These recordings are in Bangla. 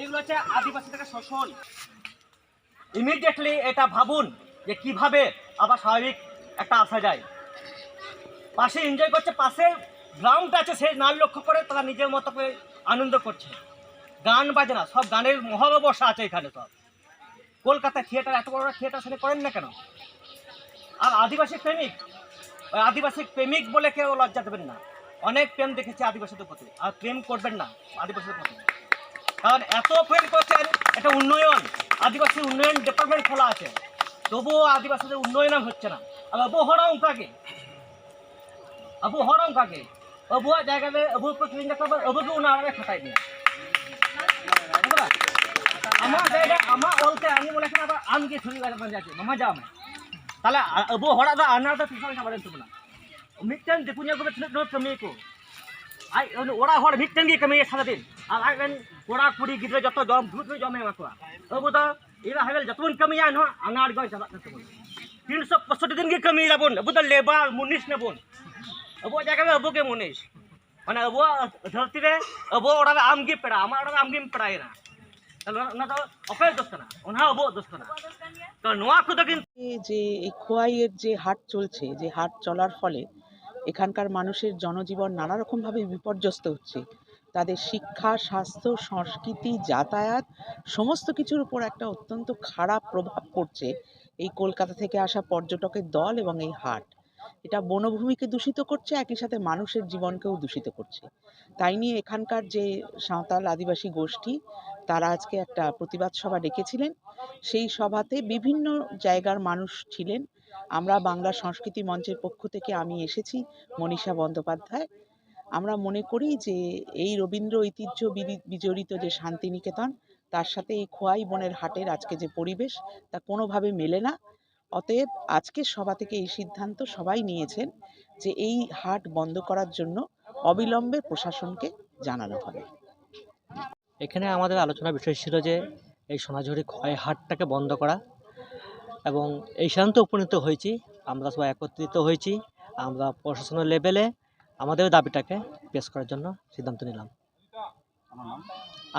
এগুলো হচ্ছে আদিবাসী থেকে শোষণ। ইমিডিয়েটলি এটা ভাবুন যে কিভাবে আবার স্বাভাবিক একটা আসা যায়। পাশে এনজয় করছে, পাশে গ্রাউন্ড আছে, সেই নাল লক্ষ্য করে তারা নিজের মতো করে আনন্দ করছে। গান বাজনা সব গানের মহাব্যবসা আছে এখানে। সব কলকাতা থিয়েটার, এত বড় থিয়েটার সেটা করেন না কেন? আর আদিবাসী প্রেমিক, ওই আদিবাসী প্রেমিক বলে কেউ লজ্জা দেবেন না। অনেক প্রেম দেখেছি আদিবাসীদের প্রতি, আর প্রেম করবেন না আদিবাসীদের প্রতি, কারণ এত প্রেম করছেন। এটা উন্নয়ন, আদিবাসী উন্নয়ন ডিপার্টমেন্ট খোলা আছে, তবুও আদিবাসীদের উন্নয়ন হচ্ছে না। আর আবু হরা উনকাকে আবুয়ার জায়গাতে আবুর উপর ক্লিন রাখতে হবে, আবুকে উনারা খাটাই দিন। আমার জায়গা আমার বলতে আমি বলে আবার আমকে ছুরি যাচ্ছে মামা যাও তাহলে আবু হরা দা আনাটা পিছনে খাবারেন তুমি না মিটন দেখুনিয়া করে নো কমিয়ে কো আই ওরা হড় মিটন গিয়ে কমিয়ে সারা দিন। আর আইবেন কোড়া কুড়ি গিদ্রে যত জম ভূত জমে মাকুয়া আবু তো এরা হেবেল যতক্ষণ কমিয়ে আনো আনার গয় চালাতে তুমি 365 দিন গিয়ে কমিয়ে যাবন। আবু তো লেবার মুনিশ নেবন, আবু জায়গায় আবুকে মুনিশ মানে আবু ধরতি রে আবু ওরা আমগি পেড়া, আমার ওরা আমগি পেড়াই না, তাহলে তো অকয় দোষ না, ওনা আবু দোষ না। তো নোয়া খুদা কিন্তু যে এই খোয়াইয়ের যে হাট চলছে, যে হাট চলার ফলে এখানকার মানুষের জনজীবন নানা রকমভাবে বিপর্যস্ত হচ্ছে। তাদের শিক্ষা, স্বাস্থ্য, সংস্কৃতি, যাতায়াত সমস্ত কিছুর উপর একটা অত্যন্ত খারাপ প্রভাব পড়ছে এই কলকাতা থেকে আসা পর্যটকের দল এবং এই হাট। এটা বনভূমিকে দূষিত করছে, একই সাথে মানুষের জীবনকেও দূষিত করছে। তাই নিয়ে এখানকার যে সাঁওতাল আদিবাসী গোষ্ঠী তারা আজকে একটা প্রতিবাদ সভা ডেকেছিলেন। সেই সভাতে বিভিন্ন জায়গার মানুষ ছিলেন। আমরা বাংলা সংস্কৃতি মঞ্চের পক্ষ থেকে আমি এসেছি, মনীষা বন্দ্যোপাধ্যায়। আমরা মনে করি যে এই রবীন্দ্র ঐতিহ্য বিজড়িত যে শান্তিনিকেতন, তার সাথে এই খোয়াই বনের হাটের আজকে যে পরিবেশ তা কোনোভাবে মেলে না। অতএব আজকের সভা থেকে এই সিদ্ধান্ত সবাই নিয়েছেন যে এই হাট বন্ধ করার জন্য অবিলম্বে প্রশাসনকে জানানো হবে। এখানে আমাদের আলোচনার বিষয় ছিল যে এই সোনাঝুরি খোয়াই হাটটাকে বন্ধ করা, এবং এই সিদ্ধান্তে উপনীত হয়েছি। আমরা সবাই একত্রিত হয়েছি, আমরা প্রশাসনের লেভেলে আমাদের দাবিটাকে পেশ করার জন্য সিদ্ধান্ত নিলাম।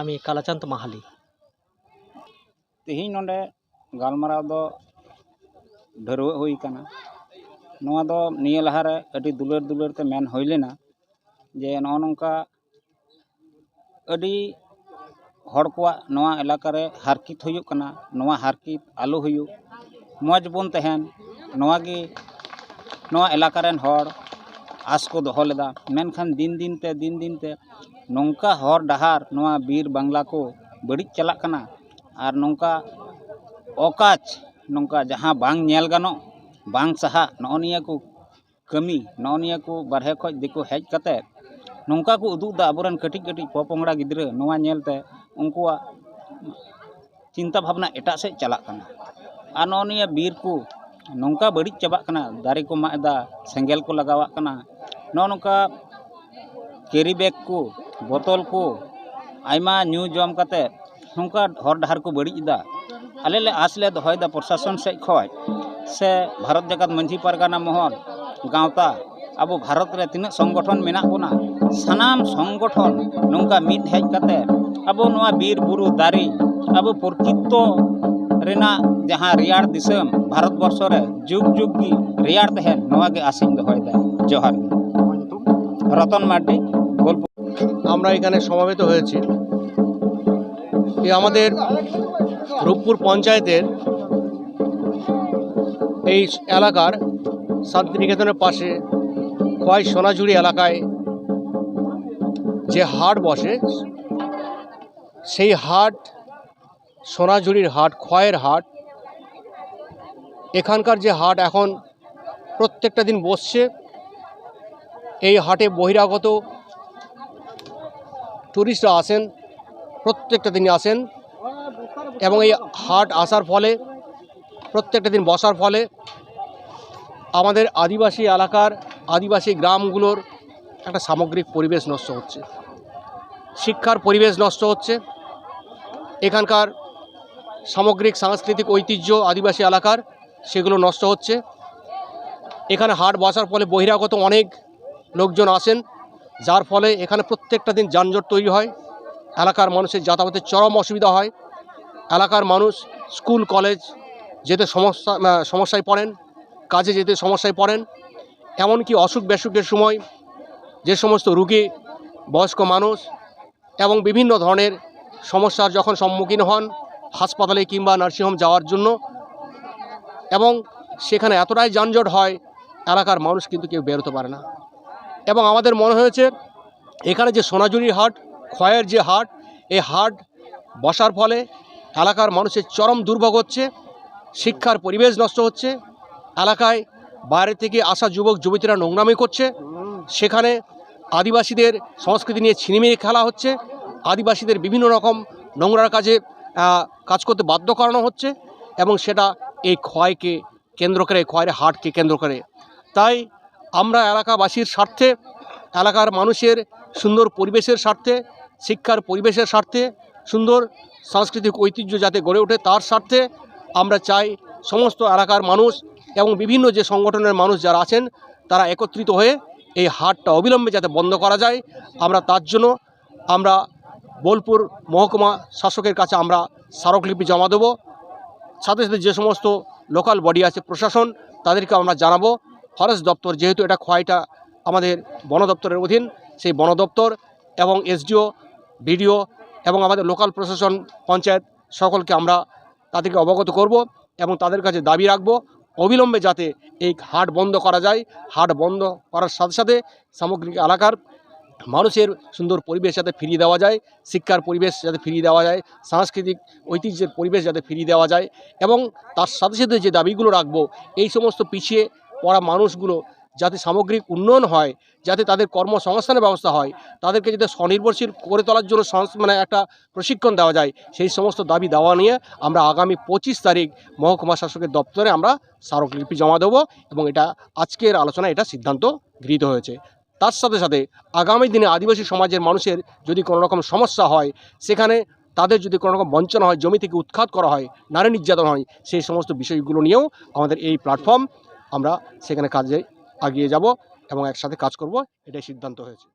আমি কালাচান্ত মাহালি। তেহিñ নন্ডে গালমারাव दो ढेरवा हुई काना नोआ दो निया लहारे अडी दुलर दुलर ते मेन हुई लेना जे नौ नौका अडी हड़ कोआ नोआ इलाका रे हारकित हुयुक काना। नोआ हारकित आलू हुयुक मौज बोन तहन नोआ गे नोआ इलाका रेन हड़ आस को दोहो लेदा। मेनखान दिन दिन ते नौका हर डहार नोआ बीर बांग्ला को बड़ी चलाक काना। और नौका अकाच नौका जहाँ बांग नेल गानो बांग सहा नौनिया को कमी नौनिया को बारहे खज दिको हेज कते नौका को उदुदा अबरन कटिक कटिक पोपोंगड़ा गिद्रे नोआ नेलते उनकुआ चिंता भावना एटा से चलाक काना। और नौनिया बीर को नौका बड़ी चाबाक काना, दारे को माएदा सेंगेल को लगावाक काना। नौका कैरी बैग को बोतल को आयमा न्यू जम कते नौका हर डहार को बड़ी इदा। आले ले आसले दोहयदा प्रशासन से खय से भारत जगत मंझी पारगाना महल गाँवता अब भारत रे तीन संगठन मेना बोना सानाम संगठन नौका मिद हेज कते अब नोआ बीर बुरु दारी अब प्रकृतो रेना जहाँ रियाड़ दिसम भारत वर्ष रे जुग जुग की रियाड़ तहन नोआ के आसिन दोहयदा। जोहार रतन मार्डी गल्प। আমরা এখানে সমবেত হয়েছি এই আমাদের রূপপুর পঞ্চায়েতের এই এলাকার শান্তিনিকেতনের পাশে খোয়াই সোনাঝুরি এলাকায় যে হাট বসে সেই হাট সোনাঝুরির হাট, খোয়াইয়ের হাট। এখানকার যে হাট এখন প্রত্যেকটা দিন বসছে। এই হাটে বহিরাগত টুরিস্টরা আসেন, প্রত্যেকটা দিনই আসেন, এবং এই হাট আসার ফলে প্রত্যেকটা দিন বসার ফলে আমাদের আদিবাসী এলাকার আদিবাসী গ্রামগুলোর একটা সামগ্রিক পরিবেশ নষ্ট হচ্ছে, শিক্ষার পরিবেশ নষ্ট হচ্ছে, এখানকার সামগ্রিক সাংস্কৃতিক ঐতিহ্য আদিবাসী এলাকার সেগুলো নষ্ট হচ্ছে। এখানে হাট বসার ফলে বহিরাগত অনেক লোকজন আসেন, যার ফলে এখানে প্রত্যেকটা দিন যানজট তৈরি হয়। এলাকার মানুষের যাতায়াতের চরম অসুবিধা হয়। এলাকার মানুষ স্কুল কলেজ যেতে সমস্যায় পড়েন, কাজে যেতে সমস্যায় পড়েন। এমনকি অসুখ বিসুখের সময় যে সমস্ত রুগী, বয়স্ক মানুষ এবং বিভিন্ন ধরনের সমস্যার যখন সম্মুখীন হন হাসপাতালে কিংবা নার্সিংহোম যাওয়ার জন্য, এবং সেখানে এতটাই যানজট হয় এলাকার মানুষ কিন্তু কেউ বেরোতে পারে না। এবং আমাদের মনে হয়েছে এখানে যে সোনাঝুরির হাট, খয়ের যে হাট, এই হাট বসার ফলে এলাকার মানুষের চরম দুর্ভোগ হচ্ছে, শিক্ষার পরিবেশ নষ্ট হচ্ছে, এলাকায় বাইরে থেকে আসা যুবক যুবতীরা নোংরামি করছে, সেখানে আদিবাসীদের সংস্কৃতি নিয়ে ছিনিমিনি খেলা হচ্ছে, আদিবাসীদের বিভিন্ন রকম নোংরার কাজে কাজ করতে বাধ্য করানো হচ্ছে, এবং সেটা এই খয়কে কেন্দ্র করে, খয়ের হাটকে কেন্দ্র করে। তাই আমরা এলাকাবাসীর স্বার্থে, এলাকার মানুষের সুন্দর পরিবেশের স্বার্থে, শিক্ষার পরিবেশের স্বার্থে, সুন্দর সাংস্কৃতিক ঐতিহ্য যাতে গড়ে ওঠে তার স্বার্থে আমরা চাই সমস্ত এলাকার মানুষ এবং বিভিন্ন যে সংগঠনের মানুষ যারা আছেন তারা একত্রিত হয়ে এই হাটটা অবিলম্বে যাতে বন্ধ করা যায়। আমরা তার জন্য আমরা বোলপুর মহকুমা শাসকের কাছে আমরা স্মারকলিপি জমা দেবো। সাথে সাথে যে সমস্ত লোকাল বডি আছে, প্রশাসন, তাদেরকে আমরা জানাবো। ফরেস্ট দপ্তর, যেহেতু এটা খয়টা আমাদের বন দপ্তরের অধীন, সেই বন দপ্তর এবং এসডিও, বিডিও এবং আমাদের লোকাল প্রশাসন, পঞ্চায়েত সকলকে আমরা তাদেরকে অবগত করব এবং তাদের কাছে দাবি রাখবো অবিলম্বে যাতে এই হাট বন্ধ করা যায়। হাট বন্ধ করার সাথে সাথে সামগ্রিক এলাকার মানুষের সুন্দর পরিবেশ যাতে ফিরিয়ে দেওয়া যায়, শিক্ষার পরিবেশ যাতে ফিরিয়ে দেওয়া যায়, সাংস্কৃতিক ঐতিহ্যের পরিবেশ যাতে ফিরিয়ে দেওয়া যায়, এবং তার সাথে সাথে যে দাবিগুলো রাখবো এই সমস্ত পিছিয়ে পড়া মানুষগুলো যাতে সামগ্রিক উন্নয়ন হয়, যাতে তাদের কর্মসংস্থানের ব্যবস্থা হয়, তাদেরকে যাতে স্বনির্ভরশীল করে তোলার জন্য একটা প্রশিক্ষণ দেওয়া যায়, সেই সমস্ত দাবি দাওয়া নিয়ে আমরা আগামী 25 তারিখ মহকুমা শাসকের দপ্তরে আমরা স্মারকলিপি জমা দেবো এবং এটা আজকের আলোচনায় এটা সিদ্ধান্ত গৃহীত হয়েছে। তার সাথে সাথে আগামী দিনে আদিবাসী সমাজের মানুষের যদি কোনো রকম সমস্যা হয়, সেখানে তাদের যদি কোনো রকম বঞ্চনা হয়, জমি থেকে উৎখাত করা হয়, নারী নির্যাতন হয়, সেই সমস্ত বিষয়গুলো নিয়েও আমাদের এই প্ল্যাটফর্ম আমরা সেখানে কাজে এগিয়ে যাব এবং একসাথে কাজ করব, এটাই সিদ্ধান্ত হয়েছে।